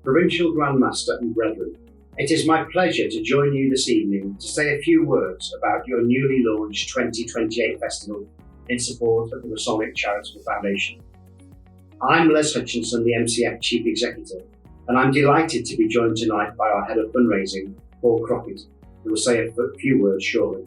Provincial Grandmaster and brethren, it is my pleasure to join you this evening to say a few words about your newly launched 2028 festival in support of the Masonic Charitable Foundation. I'm Les Hutchinson, the MCF Chief Executive, and I'm delighted to be joined tonight by our Head of Fundraising, Paul Crockett, who will say a few words shortly.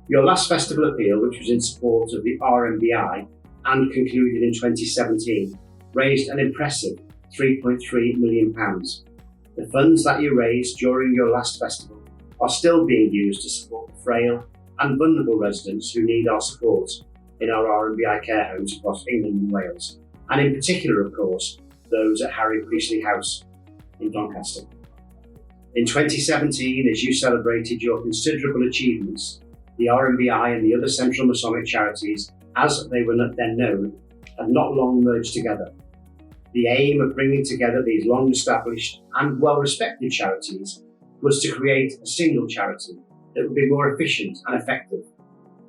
Your last festival appeal, which was in support of the RMBI and concluded in 2017, raised an impressive £3.3 million. The funds that you raised during your last festival are still being used to support the frail and vulnerable residents who need our support in our RMBI care homes across England and Wales, and in particular, of course, those at Harry Priestley House in Doncaster. In 2017, as you celebrated your considerable achievements, the RMBI and the other Central Masonic charities, as they were then known, had not long merged together. The aim of bringing together these long-established and well-respected charities was to create a single charity that would be more efficient and effective,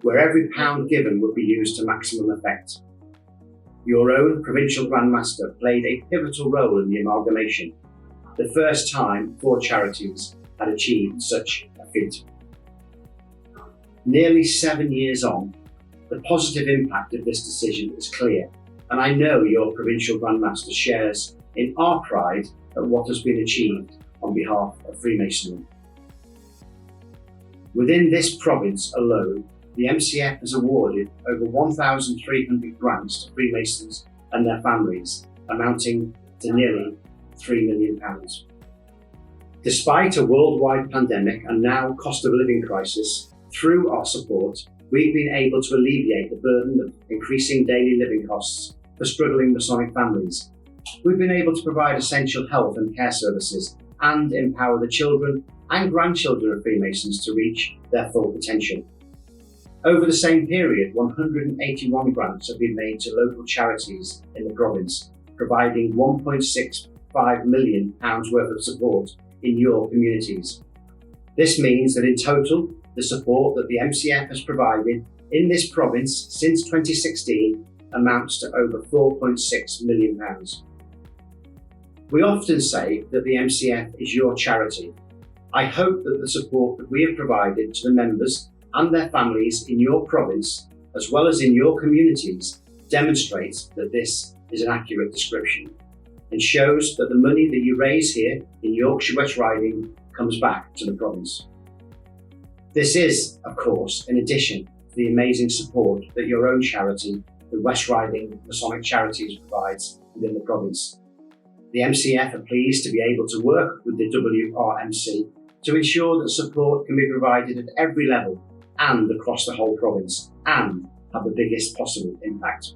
where every pound given would be used to maximum effect. Your own Provincial Grandmaster played a pivotal role in the amalgamation, the first time 4 charities had achieved such a feat. Nearly 7 years on, the positive impact of this decision is clear, and I know your Provincial Grandmaster shares in our pride at what has been achieved on behalf of Freemasonry. Within this province alone, the MCF has awarded over 1,300 grants to Freemasons and their families, amounting to nearly £3 million. Despite a worldwide pandemic and now cost of living crisis, through our support, we've been able to alleviate the burden of increasing daily living costs for struggling Masonic families. We've been able to provide essential health and care services and empower the children and grandchildren of Freemasons to reach their full potential. Over the same period, 181 grants have been made to local charities in the province, providing £1.65 million worth of support in your communities. This means that in total, the support that the MCF has provided in this province since 2016 amounts to over £4.6 million. We often say that the MCF is your charity. I hope that the support that we have provided to the members and their families in your province, as well as in your communities, demonstrates that this is an accurate description and shows that the money that you raise here in Yorkshire West Riding comes back to the province. This is, of course, in addition to the amazing support that your own charity, the West Riding Masonic Charities, provides within the province. The MCF are pleased to be able to work with the WRMC to ensure that support can be provided at every level and across the whole province and have the biggest possible impact.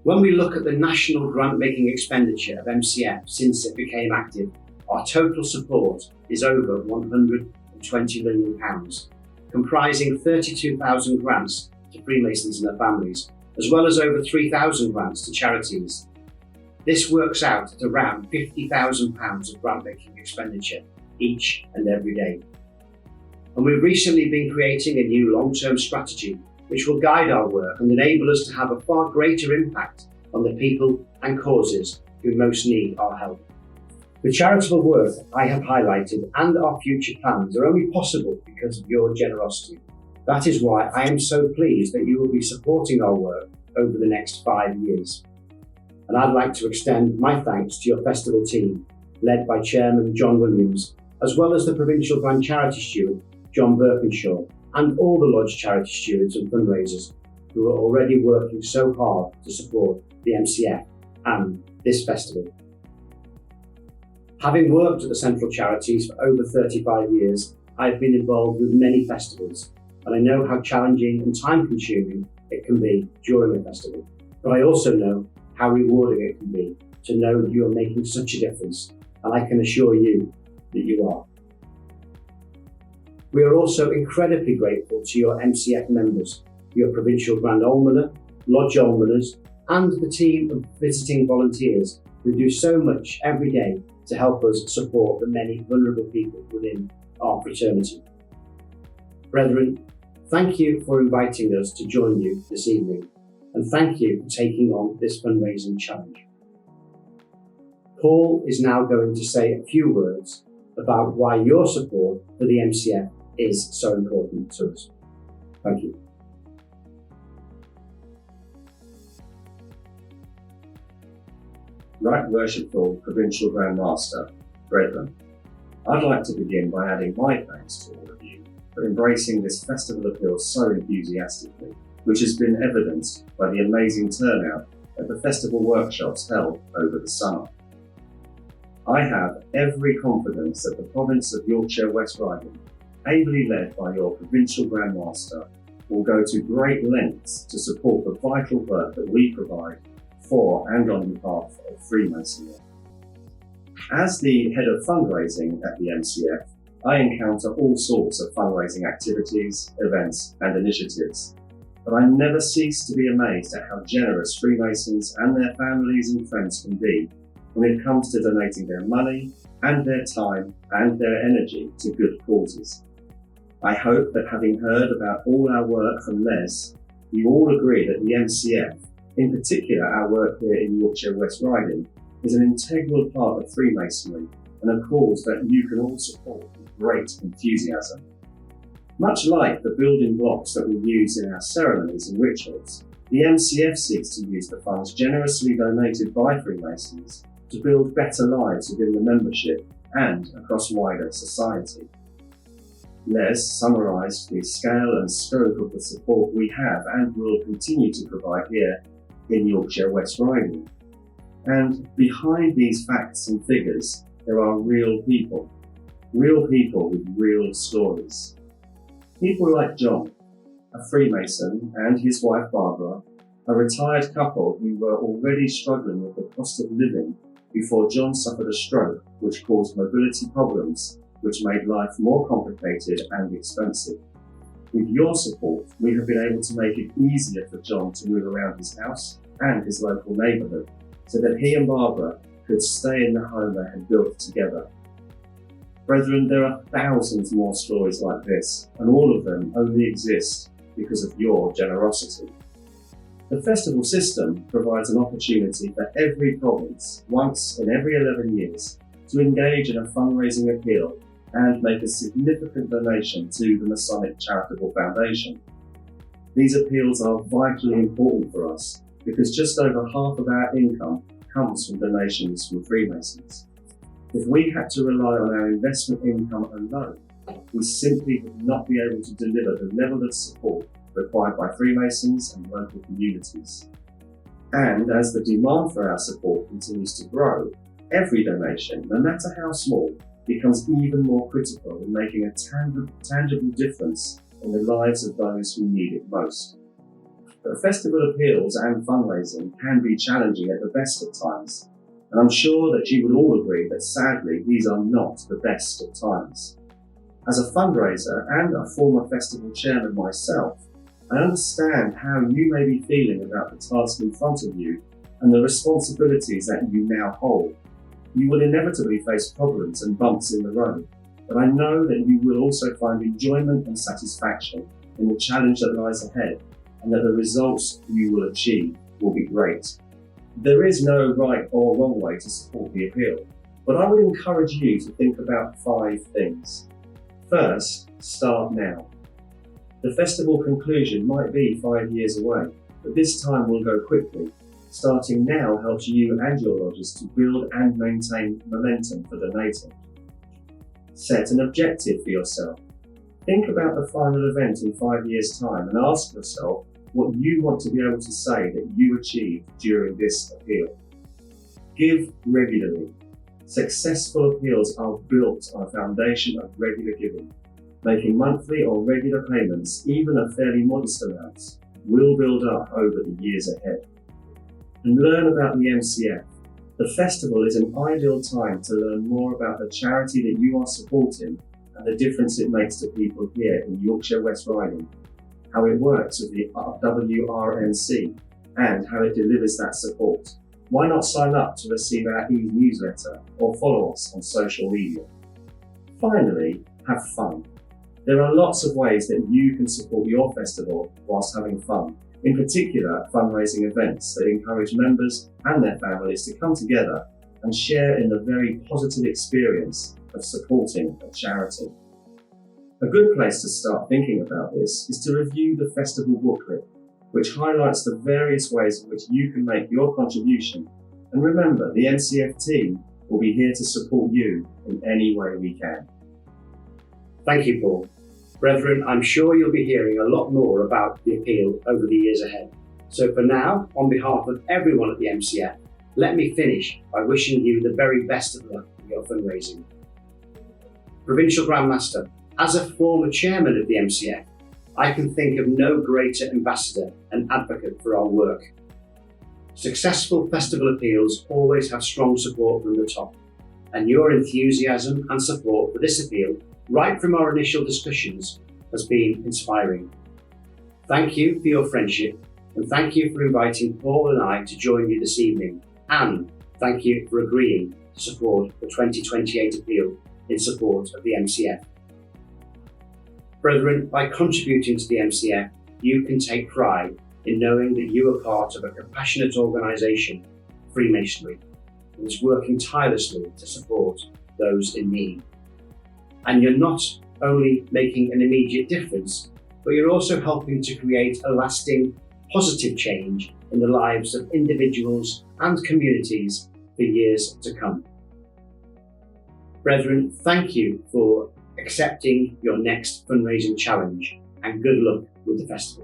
When we look at the national grant-making expenditure of MCF since it became active, our total support is over £120 million, comprising 32,000 grants to Freemasons and their families, as well as over 3,000 grants to charities. This works out at around £50,000 of grant-making expenditure each and every day. And we've recently been creating a new long-term strategy which will guide our work and enable us to have a far greater impact on the people and causes who most need our help. The charitable work I have highlighted and our future plans are only possible because of your generosity. That is why I am so pleased that you will be supporting our work over the next 5 years. And I'd like to extend my thanks to your festival team, led by Chairman John Williams, as well as the Provincial Grand Charity Steward, John Birkinshaw, and all the Lodge Charity Stewards and fundraisers who are already working so hard to support the MCF and this festival. Having worked at the Central Charities for over 35 years, I have been involved with many festivals, and I know how challenging and time-consuming it can be during a festival. But I also know how rewarding it can be to know that you are making such a difference, and I can assure you that you are. We are also incredibly grateful to your MCF members, your Provincial Grand Almoner, Lodge Almoners, and the team of visiting volunteers who do so much every day to help us support the many vulnerable people within our fraternity. Brethren, thank you for inviting us to join you this evening, and thank you for taking on this fundraising challenge. Paul is now going to say a few words about why your support for the MCF is so important to us. Thank you. Right Worshipful Provincial Grand Master, brethren, I'd like to begin by adding my thanks to all of you for embracing this festival appeal so enthusiastically, which has been evidenced by the amazing turnout at the festival workshops held over the summer. I have every confidence that the province of Yorkshire West Riding, ably led by your Provincial Grand Master, will go to great lengths to support the vital work that we provide for and on behalf of Freemasonry. As the head of fundraising at the MCF, I encounter all sorts of fundraising activities, events and initiatives, but I never cease to be amazed at how generous Freemasons and their families and friends can be when it comes to donating their money and their time and their energy to good causes. I hope that having heard about all our work from Les, you all agree that the MCF, in particular our work here in Yorkshire West Riding, is an integral part of Freemasonry and a cause that you can all support with great enthusiasm. Much like the building blocks that we use in our ceremonies and rituals, the MCF seeks to use the funds generously donated by Freemasons to build better lives within the membership and across wider society. Les summarised the scale and scope of the support we have and will continue to provide here in Yorkshire West Riding. And behind these facts and figures, there are real people with real stories. People like John, a Freemason, and his wife Barbara, a retired couple who were already struggling with the cost of living before John suffered a stroke which caused mobility problems, which made life more complicated and expensive. With your support, we have been able to make it easier for John to move around his house and his local neighbourhood, so that he and Barbara could stay in the home they had built together. Brethren, there are thousands more stories like this, and all of them only exist because of your generosity. The festival system provides an opportunity for every province, once in every 11 years, to engage in a fundraising appeal and make a significant donation to the Masonic Charitable Foundation. These appeals are vitally important for us because just over half of our income comes from donations from Freemasons. If we had to rely on our investment income alone, we simply would not be able to deliver the level of support required by Freemasons and local communities. And as the demand for our support continues to grow, every donation, no matter how small, becomes even more critical in making a tangible difference in the lives of those who need it most. But festival appeals and fundraising can be challenging at the best of times, and I'm sure that you would all agree that sadly these are not the best of times. As a fundraiser and a former festival chairman myself, I understand how you may be feeling about the task in front of you and the responsibilities that you now hold. You will inevitably face problems and bumps in the road, but I know that you will also find enjoyment and satisfaction in the challenge that lies ahead, and that the results you will achieve will be great. There is no right or wrong way to support the appeal, but I would encourage you to think about 5 things. First, start now. The festival conclusion might be 5 years away, but this time will go quickly. Starting now helps you and your lodges to build and maintain momentum for donating. Set an objective for yourself. Think about the final event in 5 years' time and ask yourself what you want to be able to say that you achieved during this appeal. Give regularly. Successful appeals are built on a foundation of regular giving. Making monthly or regular payments, even of fairly modest amounts, will build up over the years ahead. And learn about the MCF. The festival is an ideal time to learn more about the charity that you are supporting and the difference it makes to people here in Yorkshire West Riding, how it works with the WRNC and how it delivers that support. Why not sign up to receive our e-newsletter or follow us on social media? Finally, have fun. There are lots of ways that you can support your festival whilst having fun. In particular, fundraising events that encourage members and their families to come together and share in the very positive experience of supporting a charity. A good place to start thinking about this is to review the festival booklet, which highlights the various ways in which you can make your contribution. And remember, the MCF team will be here to support you in any way we can. Thank you, Paul. Brethren, I'm sure you'll be hearing a lot more about the appeal over the years ahead. So for now, on behalf of everyone at the MCF, let me finish by wishing you the very best of luck with your fundraising. Provincial Grand Master, as a former chairman of the MCF, I can think of no greater ambassador and advocate for our work. Successful festival appeals always have strong support from the top, and your enthusiasm and support for this appeal, right from our initial discussions, has been inspiring. Thank you for your friendship, and thank you for inviting Paul and I to join you this evening, and thank you for agreeing to support the 2028 appeal in support of the MCF. Brethren, by contributing to the MCF, you can take pride in knowing that you are part of a compassionate organisation, Freemasonry, that is working tirelessly to support those in need. And you're not only making an immediate difference, but you're also helping to create a lasting, positive change in the lives of individuals and communities for years to come. Brethren, thank you for accepting your next fundraising challenge, and good luck with the festival.